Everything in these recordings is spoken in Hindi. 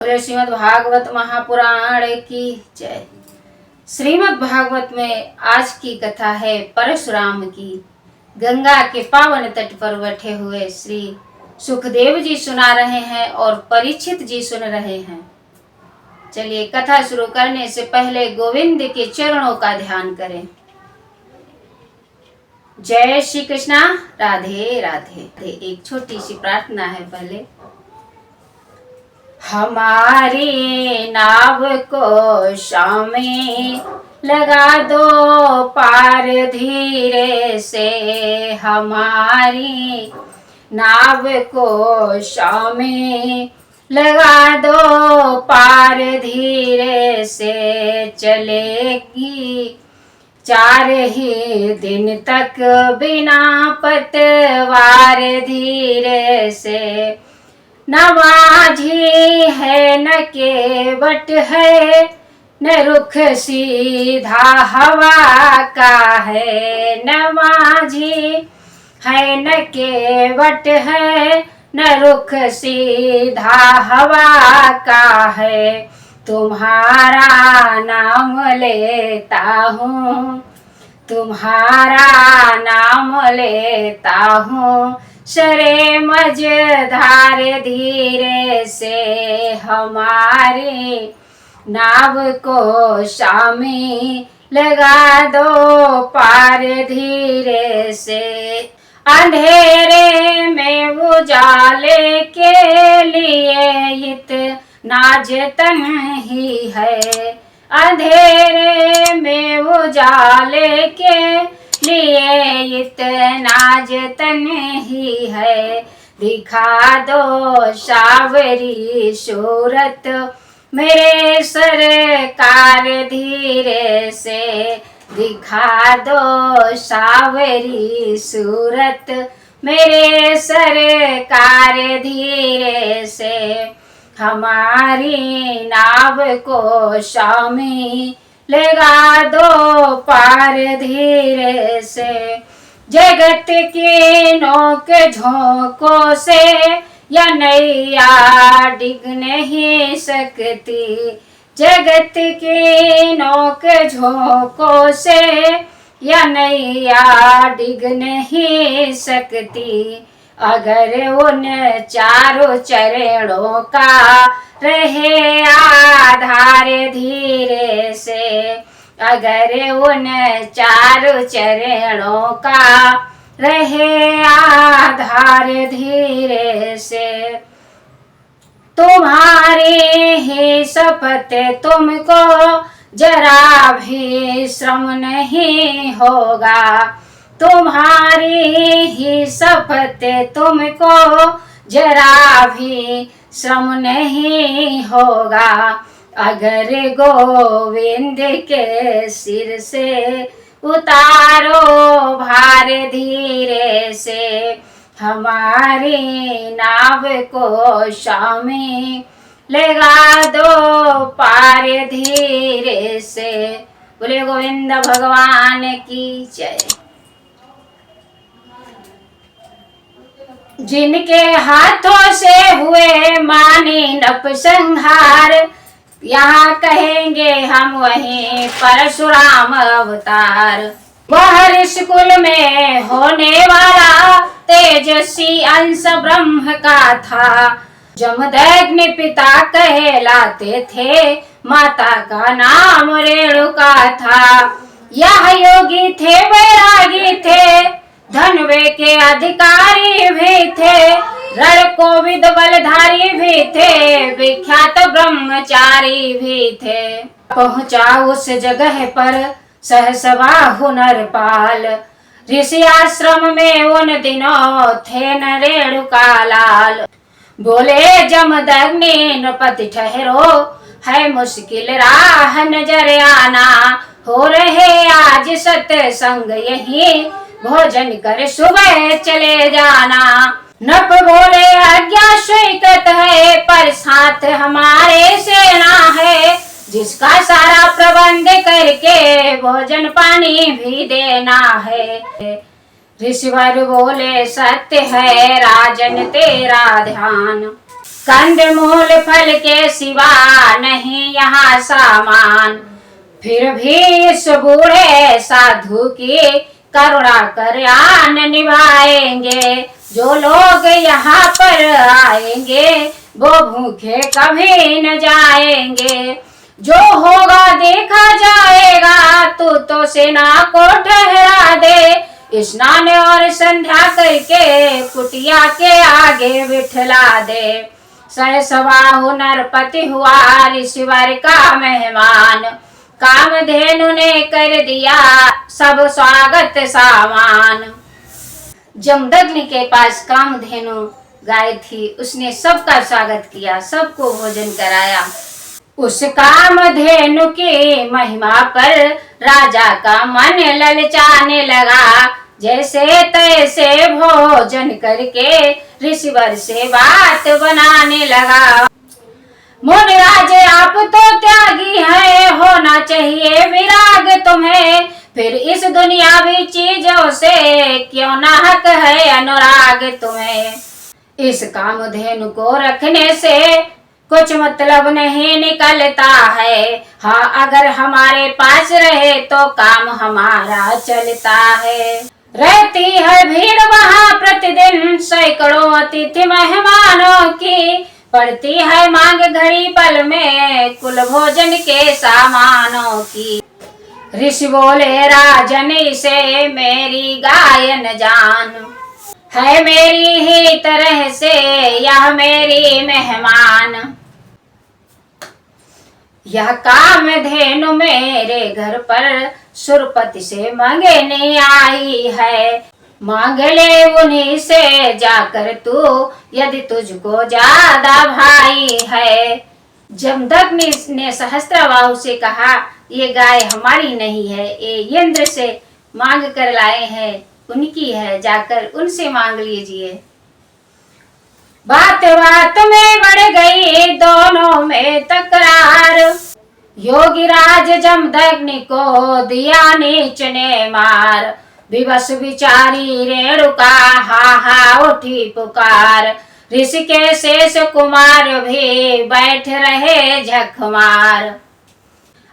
श्रीमद् भागवत महापुराण की जय। श्रीमद् भागवत में आज की कथा है परशुराम की। गंगा के पावन तट पर बैठे हुए श्री सुखदेव जी सुना रहे हैं और परीक्षित जी सुन रहे हैं। चलिए कथा शुरू करने से पहले गोविंद के चरणों का ध्यान करें। जय श्री कृष्णा। राधे राधे। एक छोटी सी प्रार्थना है पहले। हमारी नाव को शामी लगा दो पार धीरे से, हमारी नाव को शामी लगा दो पार धीरे से, चलेगी 4 ही दिन तक बिना पतवार धीरे से, न माझी है न केवट है न रुख सीधा हवा का है, न माझी है न केवट है न रुख सीधा हवा का है, तुम्हारा नाम लेता हूँ, तुम्हारा नाम लेता हूँ, सरे मझधार धीरे से, हमारी नाव को शामी लगा दो पार धीरे से, अंधेरे में उजाले के लिए इतना जतन ही है, अंधेरे में उजाले के लिए इतना जतन ही है, दिखा दो सावरी सूरत मेरे सरकार धीरे से, दिखा दो सावरी सूरत मेरे सरकार धीरे से, हमारी नाव को शामी लगा दो पार धीरे से, जगत की नोक झोंकों से या नैया डिग नहीं सकती, जगत की नोक झोंकों से या नैया डिग नहीं सकती, अगर उन चारों चरणों का रहे आधार धीरे से, अगर उन चारों चरणों का रहे आधार धीरे से, तुम्हारी ही शपथ तुमको जरा भी श्रम नहीं होगा, तुम्हारी ही शपथ तुमको जरा भी श्रम नहीं होगा, अगर गोविंद के सिर से उतारो भार धीरे से, हमारी नाव को शामी लगा दो पार धीरे से। बोले गोविंद भगवान की जय। जिनके हाथों से हुए मानी नपसंहार, यहाँ कहेंगे हम वहीं परशुराम अवतार, वह ऋषिकुल में होने वाला तेजस्वी अंश ब्रह्म का था, जमदग्नि पिता कहलाते थे, माता का नाम रेणुका था, यह योगी थे वैरागी थे, धनवे के अधिकारी भी थे, रण कोविद बलधारी भी थे, विख्यात ब्रह्मचारी भी थे, पहुंचा उस जगह पर सहसवा हुनरपाल, ऋषि आश्रम में उन दिनों थे न रेणुका लाल, बोले जमदग्नि नृपति ठहरो, है मुश्किल राह नजर आना, हो रहे आज सत्संग यही, भोजन कर सुबह चले जाना, नप बोले आज्ञा स्वीकृत है, पर साथ हमारे सेना है, जिसका सारा प्रबंध करके भोजन पानी भी देना है। ऋषिवर बोले सत्य है राजन तेरा ध्यान, कंद मूल फल के सिवा नहीं यहाँ सामान, फिर भी इस बूढ़े साधु की करुणा कर आन निभाएंगे। जो लोग यहाँ पर आएंगे वो भूखे कभी न जाएंगे। जो होगा देखा जाएगा, तू तो सेना को ठहरा दे। स्नान और संध्या करके कुटिया के आगे बिठला दे। सहसवाहु नरपति हुआ ऋषिवर का मेहमान, कामधेनु ने कर दिया सब स्वागत सामान। जमदग्नि के पास कामधेनु गाय थी, उसने सबका स्वागत किया, सबको भोजन कराया। उस कामधेनु की महिमा पर राजा का मन ललचाने लगा। जैसे तैसे भोजन करके ऋषिवर से बात बनाने लगा। मुनिराज आप तो त्यागी है, होना चाहिए विराग तुम्हें। फिर इस दुनियावी चीजों से क्यों ना हक है अनुराग तुम्हें। इस कामधेनु को रखने से कुछ मतलब नहीं निकलता है। हाँ, अगर हमारे पास रहे तो काम हमारा चलता है। रहती है भीड़ वहाँ प्रतिदिन सैकड़ों अतिथि मेहमानों की, पड़ती है मांग घड़ी पल में कुल भोजन के सामानों की। ऋषि बोले राजन से मेरी गाय न जान, है मेरी ही तरह से यह मेरी मेहमान। यह कामधेनु मेरे घर पर सुरपति से मांगने आई है। मांग ले उन्हीं से जाकर तू, यदि तुझको ज्यादा भाई है। जमदग्नि ने सहस्त्रबाहु से कहा, ये गाय हमारी नहीं है, ये इंद्र से मांग कर लाए हैं, उनकी है, जाकर उनसे मांग लीजिए। बात बात में बढ़ गई दोनों में तकरार। योगीराज जमदग्नि को दिया नीच ने मार। विवश विचारी रेणुका हा हा उठी पुकार। ऋषि के शेष कुमार भी बैठ रहे झक मार।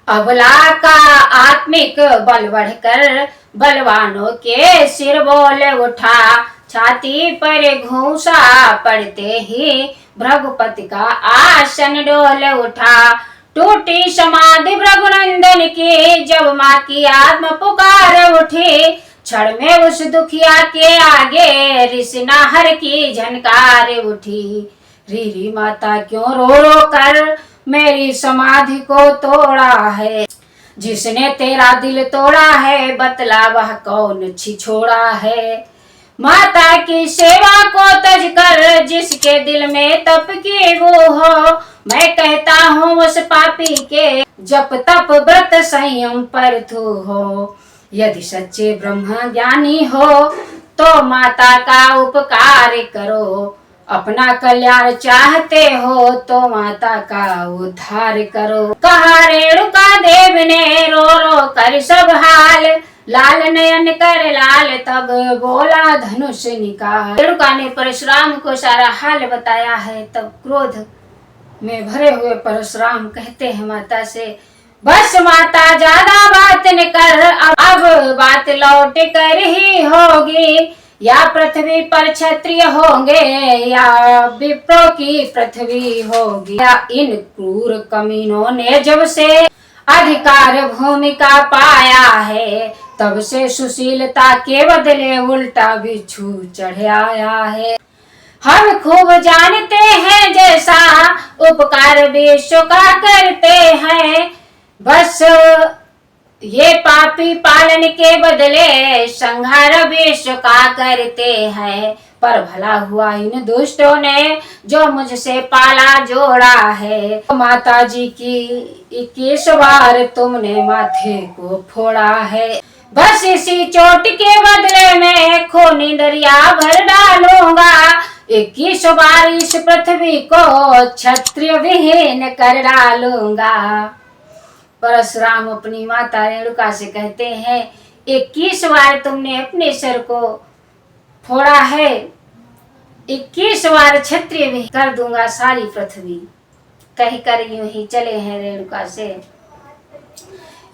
अबला का आत्मिक बल बढ़कर बलवानों के सिर बोल उठा। छाती पर घूसा पड़ते ही भृगुपति का आसन डोल उठा। टूटी समाधि भृगुनंदन की जब माँ की आत्म पुकार उठी। क्षण में उस दुखिया के आगे ऋषि नाहर की झनकार उठी। रीरी माता क्यों रो रो कर मेरी समाधि को तोड़ा है। जिसने तेरा दिल तोड़ा है बतला वह कौन छिछोड़ा है। माता की सेवा को तज कर जिसके दिल में तप की वो हो। मैं कहता हूँ उस पापी के जप तप व्रत संयम पर तू हो। यदि सच्चे ब्रह्म ज्ञानी हो तो माता का उपकार करो। अपना कल्याण चाहते हो तो माता का उद्धार करो। कहा रेणुका देव ने रो रो कर सब हाल। लाल नयन कर लाल तब बोला धनुष निकाल। रेणुका ने परशुराम को सारा हाल बताया है। तब क्रोध में भरे हुए परशुराम कहते हैं माता से, बस माता ज्यादा बात न कर। अब बात लौट कर ही होगी। या पृथ्वी पर क्षत्रिय होंगे या विप्रो की पृथ्वी होगी। या इन क्रूर कमीनों ने जब से अधिकार भूमिका पाया है तब से सुशीलता के बदले उल्टा बिच्छू चढ़ आया है। हम खूब जानते हैं जैसा उपकार विश्व का करते हैं। बस ये पापी पालन के बदले संहार विश्व का करते हैं। पर भला हुआ इन दुष्टों ने जो मुझसे पाला जोड़ा है। माता जी की 21 बार तुमने माथे को फोड़ा है। बस इसी चोट के बदले में खूनी दरिया भर डालूंगा। 21 बार इस पृथ्वी को क्षत्रिय विहीन कर डालूंगा। परशुराम अपनी माता रेणुका से कहते हैं, 21 बार तुमने अपने सिर को फोड़ा है 21 बार क्षत्रिय भी कर दूंगा सारी पृथ्वी, कहकर यूं ही चले हैं रेणुका से।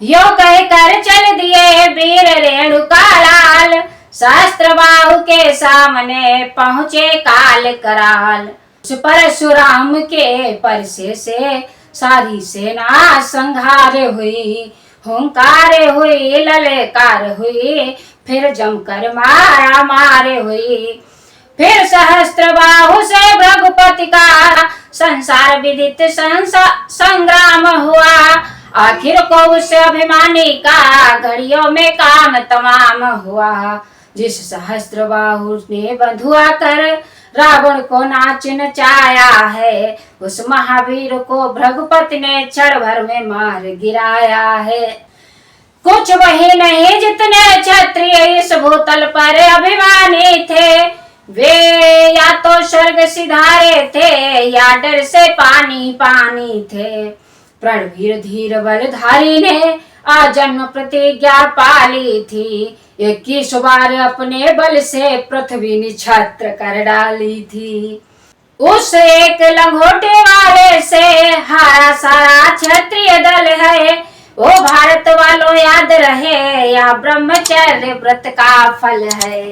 यो कहकर चल दिए वीर रेणुका लाल, सहस्त्र बाहु के सामने पहुंचे काल कराल। उस परशुराम के परसे से सारी सेना संहार हुई, हुंकार हुई ललकार हुई, फिर जमकर मारा मारे हुई। फिर सहस्त्र बाहु से भृगुपति का संसार विदित संग्राम हुआ, आखिर को उस अभिमानी का घड़ियों में काम तमाम हुआ। जिस सहस्त्र बाहु ने बंधुआ कर रावण को नाच नचाया है, उस महावीर को भृगुपति ने क्षण भर में मार गिराया है। कुछ वही नहीं जितने क्षत्रिय इस भूतल पर अभिमानी थे, वे या तो स्वर्ग सिधारे थे या डर से पानी पानी थे। प्रणवीर धीर बलधारी ने आजन्म प्रतिज्ञा पाली थी, 21 बार अपने बल से पृथ्वी निछत्र कर डाली थी। उस एक लंगोटे वाले से हारा सारा क्षत्रिय दल है, वो भारत वालों याद रहे या ब्रह्मचर्य व्रत का फल है।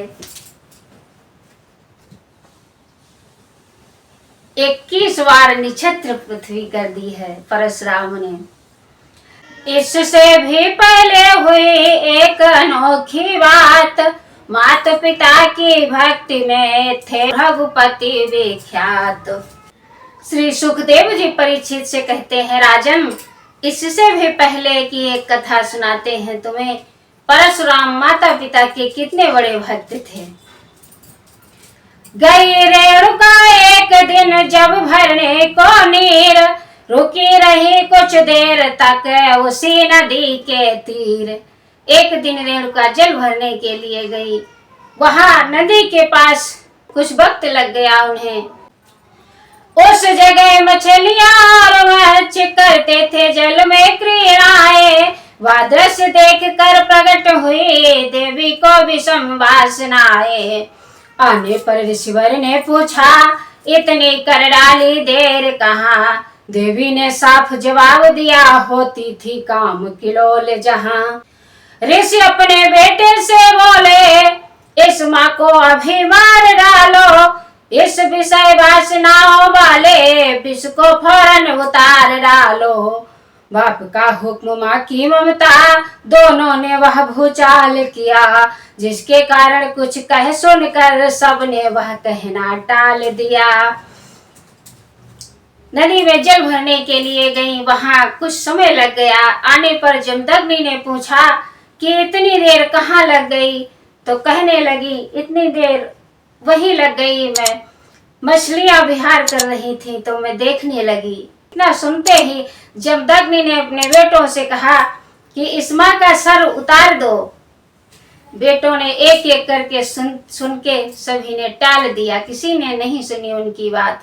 21 बार निछत्र पृथ्वी कर दी है परशुराम ने। इससे भी पहले हुई एक अनोखी बात, माता पिता की भक्ति में थे रघुपति विख्यात। श्री सुखदेव जी परीक्षित से कहते हैं, राजन इससे भी पहले की एक कथा सुनाते हैं तुम्हें। परशुराम माता पिता के कितने बड़े भक्त थे। गई रेणुका एक दिन जब भरने को नीर, रुकी रही कुछ देर तक उसी नदी के तीर। एक दिन रेणुका जल भरने के लिए गई, वहां नदी के पास कुछ वक्त लग गया उन्हें। उस जगह मछलियां और मच्छ करते थे जल में क्रीड़ाएं, वह दृश्य देख कर प्रकट हुई देवी को विषम वासनाएं। आने पर ऋषिवर ने पूछा, इतनी कर डाली देर कहाँ? देवी ने साफ जवाब दिया, होती थी काम किलोल जहां। ऋषि अपने बेटे से बोले, इस माँ को अभी मार डालो, इस विषय वासनाओं वाले विष को फौरन उतार डालो। बाप का हुक्म माँ की ममता, दोनों ने वह भूचाल किया, जिसके कारण कुछ कह सुनकर सबने वह कहना टाल दिया। नदी में जल भरने के लिए गई, वहां कुछ समय लग गया। आने पर जमदग्नि ने पूछा कि इतनी देर कहाँ लग गई? तो कहने लगी, इतनी देर वही लग गई, मैं मछलियां विहार कर रही थी तो मैं देखने लगी। इतना सुनते ही जमदग्नि ने अपने बेटों से कहा कि इस माँ का सर उतार दो। बेटों ने एक एक करके सुन के सभी ने टाल दिया, किसी ने नहीं सुनी उनकी बात।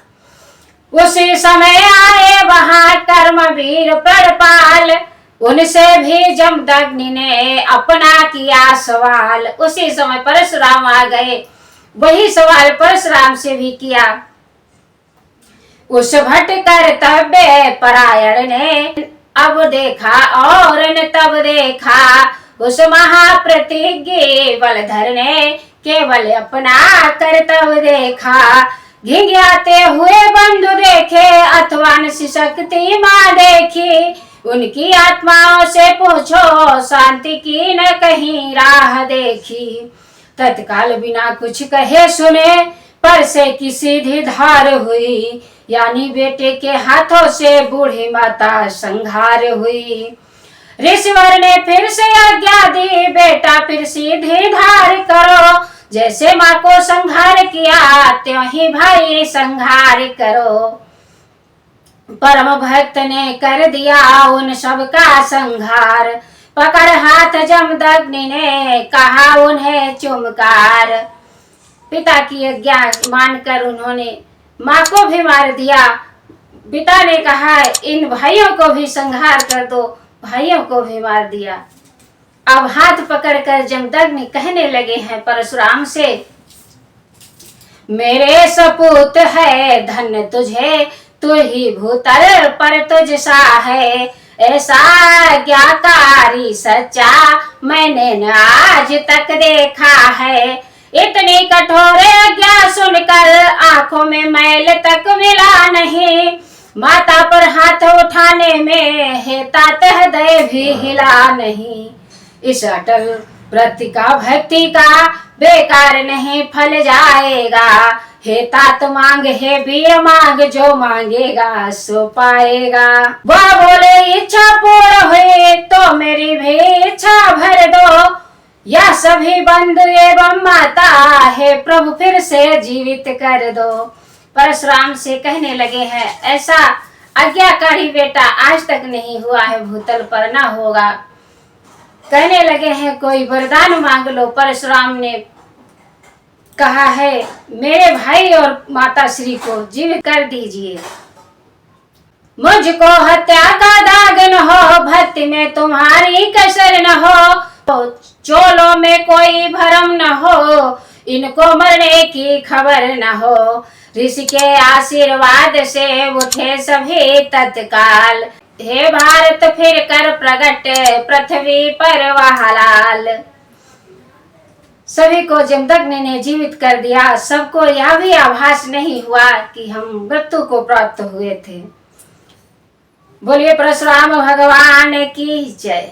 उसी समय आए वहां कर्मवीर प्रणपाल, उनसे भी जमदग्नि ने अपना किया सवाल। उसी समय परशुराम आ गए, वही सवाल परशुराम से भी किया। उस भट्ट कर्तव्य परायण ने अब देखा और न तब देखा, उस महाप्रतिज्ञ बलधर ने केवल अपना कर्तव्य देखा। घिंघियाते हुए बंधु देखे अथवा शक्ति माँ देखी, उनकी आत्माओं से पूछो शांति की न कहीं राह देखी। तत्काल बिना कुछ कहे सुने पर से की सीधी धार हुई, यानी बेटे के हाथों से बूढ़ी माता संहार हुई। ऋषिवर ने फिर से आज्ञा दी, बेटा फिर सीधी धार करो, जैसे माँ को संहार किया त्यों ही भाई संहार करो। परम भक्त ने कर दिया उन सब का संहार, पकड़ हाथ जमदग्नि ने कहा उन्हें चुमकार। पिता की आज्ञा मानकर उन्होंने माँ को भी मार दिया। पिता ने कहा इन भाइयों को भी संहार कर दो, भाइयों को भी मार दिया। अब हाथ पकड़कर जमदग्नि कहने लगे हैं परशुराम से, मेरे सपूत है धन तुझे, तू ही भूतल पर तुझसा है। ऐसा आज्ञाकारी सच्चा मैंने न आज तक देखा है। इतनी कठोर आज्ञा सुनकर आंखों में मैल तक मिला नहीं। माता पर हाथ उठाने में है तात हृदय भी हिला नहीं। इस अटल व्रत का भक्ति का बेकार नहीं फल जाएगा। हे तात मांग हे बीय मांग, जो मांगेगा सो पाएगा। वह बोले इच्छा पूर्ण हुई तो मेरी भी इच्छा भर दो। या सभी बंधु एवं माता है प्रभु फिर से जीवित कर दो। परशुराम से कहने लगे हैं ऐसा आज्ञाकारी बेटा आज तक नहीं हुआ है, भूतल पर ना होगा। कहने लगे हैं कोई वरदान मांग लो। परशुराम ने कहा है मेरे भाई और माता श्री को जीवित कर दीजिए। मुझको हत्या का दाग न हो, भक्ति में तुम्हारी कसर न हो। चोलों में कोई भरम न हो, इनको मरने की खबर न हो। ऋषि के आशीर्वाद से उठे सभी तत्काल। हे भारत फिर कर प्रगट पृथ्वी पर वह लाल। सभी को जमदग्नि ने जीवित कर दिया। सबको यह भी आभास नहीं हुआ कि हम मृत्यु को प्राप्त हुए थे। बोलिए परशुराम भगवान की जय।